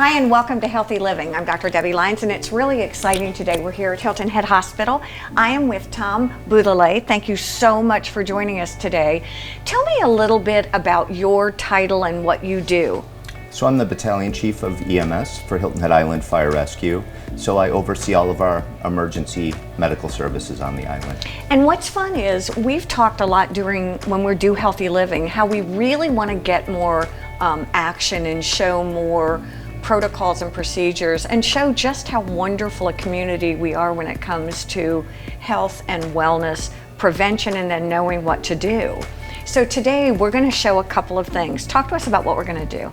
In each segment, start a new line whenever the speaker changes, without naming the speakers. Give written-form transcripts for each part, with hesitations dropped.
Hi and welcome to Healthy Living. I'm Dr. Debbie Lyons and it's really exciting today. We're here at Hilton Head Hospital. I am with Tom Bouthillet. Thank you so much for joining us today. Tell me a little bit about your title and what you do.
So I'm the Battalion Chief of EMS for Hilton Head Island Fire Rescue. So I oversee all of our emergency medical services on the island.
And what's fun is we've talked a lot when we do Healthy Living, how we really want to get more action and show more protocols and procedures and show just how wonderful a community we are when it comes to health and wellness, prevention, and then knowing what to do. So today we're going to show a couple of things. Talk to us about what we're going to do.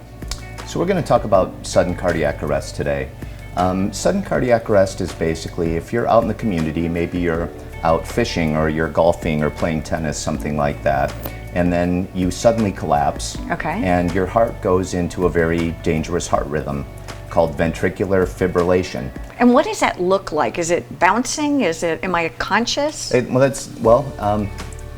So we're going to talk about sudden cardiac arrest today. Sudden cardiac arrest is basically if you're out in the community, maybe you're out fishing or you're golfing or playing tennis, something like that, and then you suddenly collapse, and your heart goes into a very dangerous heart rhythm called ventricular fibrillation.
And what does that look like? Is it bouncing? Am I conscious?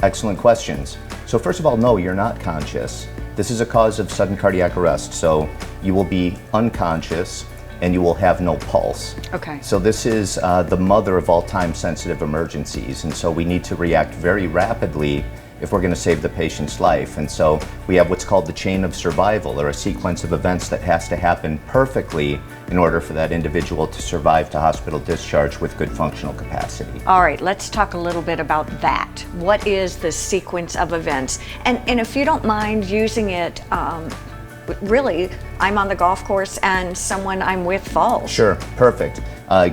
Excellent questions. So first of all, no, you're not conscious. This is a cause of sudden cardiac arrest, so you will be unconscious and you will have no pulse. So this is the mother of all time-sensitive emergencies, and so we need to react very rapidly if we're going to save the patient's life. And so we have what's called the chain of survival, or a sequence of events that has to happen perfectly in order for that individual to survive to hospital discharge with good functional capacity.
All right, let's talk a little bit about that. What is the sequence of events? And if you don't mind using it, really, I'm on the golf course and someone I'm with falls.
Sure, perfect.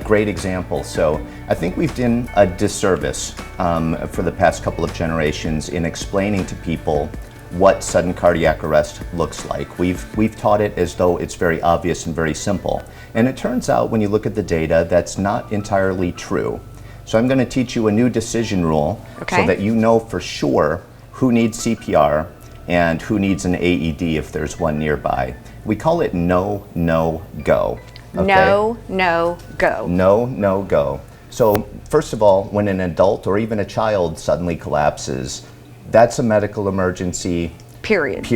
Great example. So I think we've done a disservice for the past couple of generations in explaining to people what sudden cardiac arrest looks like. We've taught it as though it's very obvious and very simple. And it turns out when you look at the data, that's not entirely true. So I'm going to teach you a new decision rule so that you know for sure who needs CPR and who needs an AED if there's one nearby. We call it no, no, go.
No, no, go.
No, no, go. So first of all, when an adult or even a child suddenly collapses, that's a medical emergency.
Period.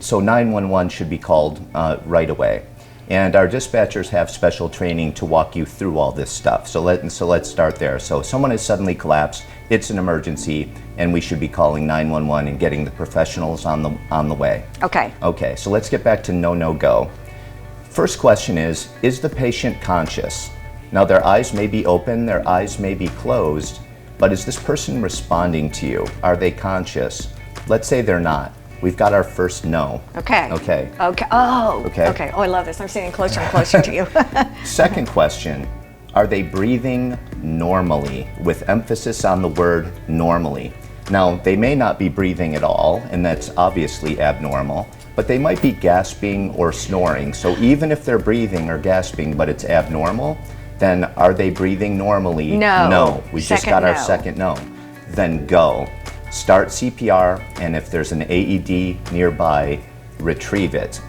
So 911 should be called right away. And our dispatchers have special training to walk you through all this stuff. So let's start there. So someone has suddenly collapsed, it's an emergency, and we should be calling 911 and getting the professionals on the way. Okay, so let's get back to no, no, go. First question is the patient conscious? Now their eyes may be open, their eyes may be closed, but is this person responding to you? Are they conscious? Let's say they're not. We've got our first no.
Okay. Oh, I love this. I'm sitting closer and closer to you.
Second question, are they breathing normally, with emphasis on the word normally? Now, they may not be breathing at all, and that's obviously abnormal, but they might be gasping or snoring. So even if they're breathing or gasping, but it's abnormal, then are they breathing normally?
No.
No. We just got our second no. Then go. Start CPR, and if there's an AED nearby, retrieve it,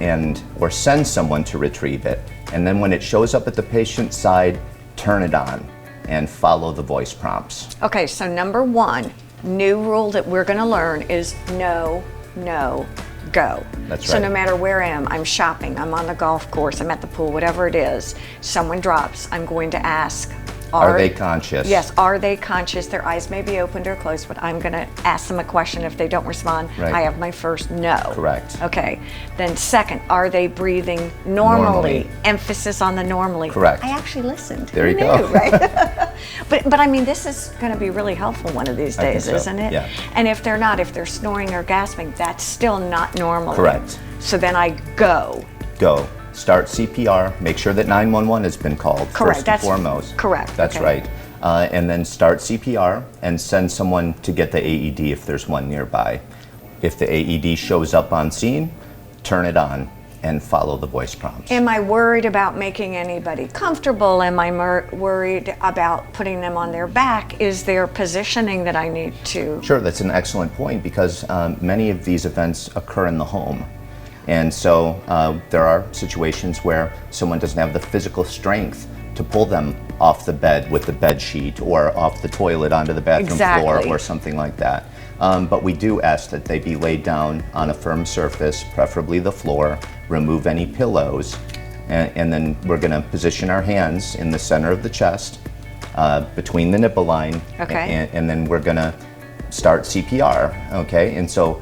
or send someone to retrieve it. And then when it shows up at the patient's side, turn it on and follow the voice prompts.
Okay, so number one, new rule that we're going to learn is no, no, go.
That's right.
So no matter where I am, I'm shopping, I'm on the golf course, I'm at the pool, whatever it is, someone drops, I'm going to ask,
are they conscious?
Yes, are they conscious? Their eyes may be opened or closed, but I'm going to ask them a question. If they don't respond, I have my first no.
Correct.
Okay. Then second, are they breathing normally? Emphasis on the normally.
Correct.
I actually listened.
There you go.
Right? But I mean, this is going to be really helpful one of these days, isn't it?
Yeah.
And if they're not, if they're snoring or gasping, that's still not normal.
Correct.
So then I go.
Go. Start CPR, make sure that 911 has been called first and foremost.
Correct.
That's right. And then start CPR and send someone to get the AED if there's one nearby. If the AED shows up on scene, turn it on and follow the voice prompts.
Am I worried about making anybody comfortable? Am I worried about putting them on their back? Is there positioning that I need to?
Sure, that's an excellent point because many of these events occur in the home. And so there are situations where someone doesn't have the physical strength to pull them off the bed with the bed sheet or off the toilet onto the bathroom floor or something like that. But we do ask that they be laid down on a firm surface, preferably the floor, remove any pillows, and then we're going to position our hands in the center of the chest, between the nipple line,
Okay.
and then we're going to start CPR, okay? And so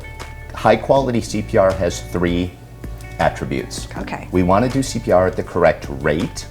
high quality CPR has 3 attributes.
Okay.
We want to do CPR at the correct rate,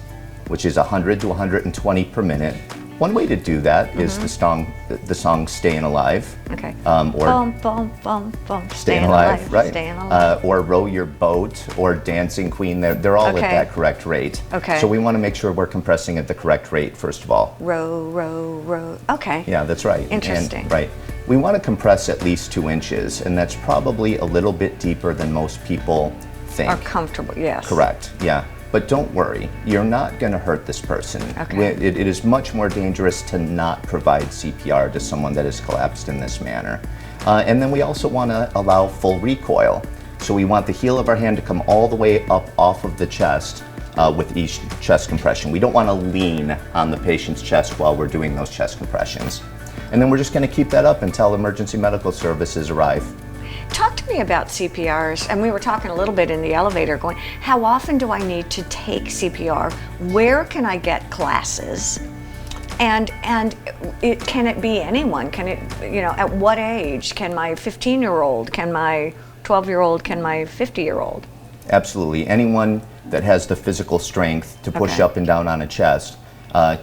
which is 100 to 120 per minute. One way to do that is the song Staying Alive.
Okay.
Or
Bum, bum, bum, bum.
Staying Alive, right?
Staying alive.
Or Row Your Boat or Dancing Queen. They're all
Okay.
at that correct rate.
Okay.
So we want to make sure we're compressing at the correct rate, first of all.
Row, row, row. Okay.
Yeah, that's right.
Interesting.
And, right. We want to compress at least 2 inches, and that's probably a little bit deeper than most people think.
Are comfortable, yes.
Correct, yeah. But don't worry, you're not going to hurt this person.
Okay.
It is much more dangerous to not provide CPR to someone that has collapsed in this manner. And then we also want to allow full recoil. So we want the heel of our hand to come all the way up off of the chest with each chest compression. We don't want to lean on the patient's chest while we're doing those chest compressions. And then we're just going to keep that up until emergency medical services arrive.
Talk to me about CPRs, and we were talking a little bit in the elevator going, how often do I need to take CPR? Where can I get classes? And can it be anyone? Can it, at what age? Can my 15-year-old, can my 12-year-old, can my 50-year-old?
Absolutely. Anyone that has the physical strength to push
Okay.
up and down on a chest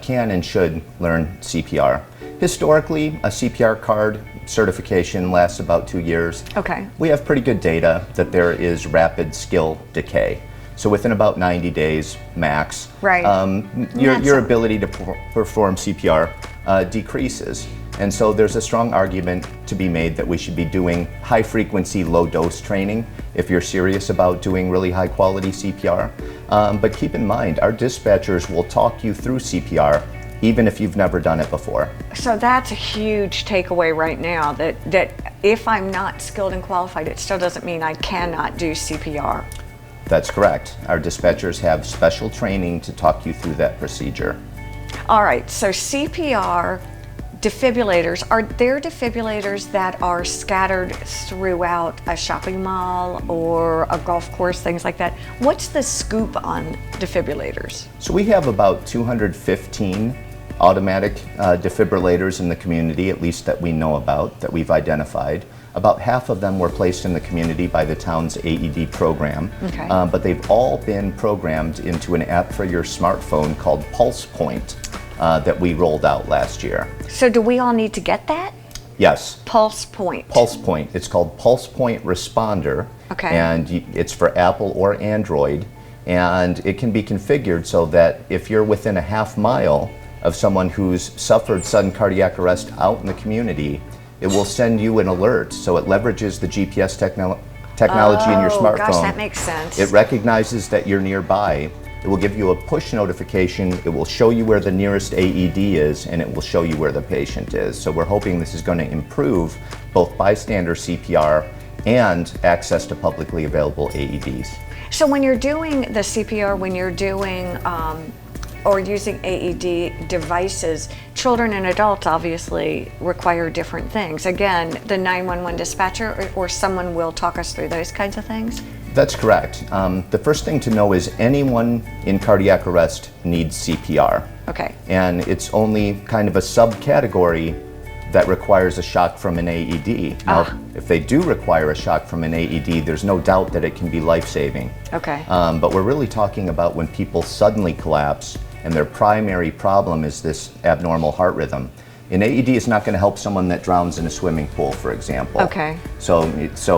can and should learn CPR. Historically, a CPR card certification lasts about 2 years.
Okay.
We have pretty good data that there is rapid skill decay. So within about 90 days max,
Right.
your
That's-
ability to perform CPR decreases. And so there's a strong argument to be made that we should be doing high frequency, low dose training if you're serious about doing really high quality CPR. But keep in mind, our dispatchers will talk you through CPR even if you've never done it before.
So that's a huge takeaway right now, that if I'm not skilled and qualified, it still doesn't mean I cannot do CPR.
That's correct. Our dispatchers have special training to talk you through that procedure.
All right, so CPR defibrillators, are there defibrillators that are scattered throughout a shopping mall or a golf course, things like that? What's the scoop on defibrillators?
So we have about 215 automatic defibrillators in the community, at least that we know about, that we've identified. About half of them were placed in the community by the town's AED program,
Okay.
But they've all been programmed into an app for your smartphone called Pulse Point that we rolled out last year.
So do we all need to get that?
Yes.
Pulse Point.
Pulse Point. It's called Pulse Point Responder.
Okay.
And it's for Apple or Android. And it can be configured so that if you're within a half mile of someone who's suffered sudden cardiac arrest out in the community, it will send you an alert. So it leverages the GPS technology in your
Oh,
smartphone.
gosh, that makes sense.
It recognizes that you're nearby. It will give you a push notification. It will show you where the nearest AED is, and it will show you where the patient is. So we're hoping this is going to improve both bystander CPR and access to publicly available AEDs.
So when you're doing the CPR, when you're doing or using AED devices, children and adults obviously require different things. Again, the 911 dispatcher or someone will talk us through those kinds of things?
That's correct. The first thing to know is anyone in cardiac arrest needs CPR.
Okay.
And it's only kind of a subcategory that requires a shock from an AED. Now, if they do require a shock from an AED, there's no doubt that it can be life-saving.
Okay.
But we're really talking about when people suddenly collapse and their primary problem is this abnormal heart rhythm. An AED is not going to help someone that drowns in a swimming pool, for example.
Okay.
So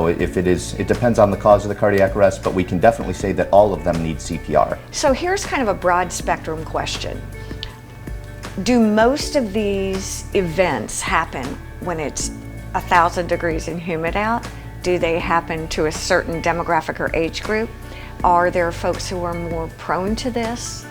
if it depends on the cause of the cardiac arrest, but we can definitely say that all of them need CPR.
So here's kind of a broad spectrum question. Do most of these events happen when it's 1,000 degrees and humid out? Do they happen to a certain demographic or age group? Are there folks who are more prone to this?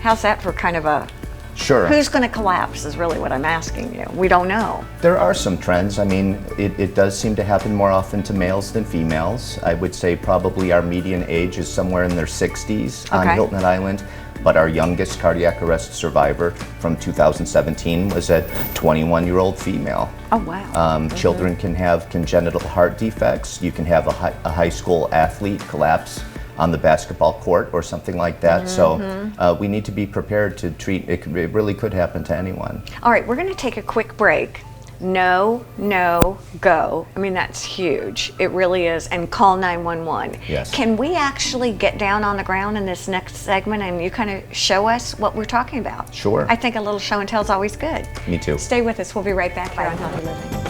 How's that for kind of a,
Sure.
who's going to collapse is really what I'm asking you. We don't know.
There are some trends. I mean, it does seem to happen more often to males than females. I would say probably our median age is somewhere in their 60s on
Okay.
Hilton Island. But our youngest cardiac arrest survivor from 2017 was a 21-year-old female.
Oh, wow.
Children can have congenital heart defects. You can have a high school athlete collapse on the basketball court or something like that. So we need to be prepared to treat it. It really could happen to anyone.
All right, we're going to take a quick break. No, no, go. I mean, that's huge. It really is. And call 911.
Yes.
Can we actually get down on the ground in this next segment and you kind of show us what we're talking about?
Sure.
I think a little show and tell is always good.
Me too.
Stay with us. We'll be right back here on Healthy Living.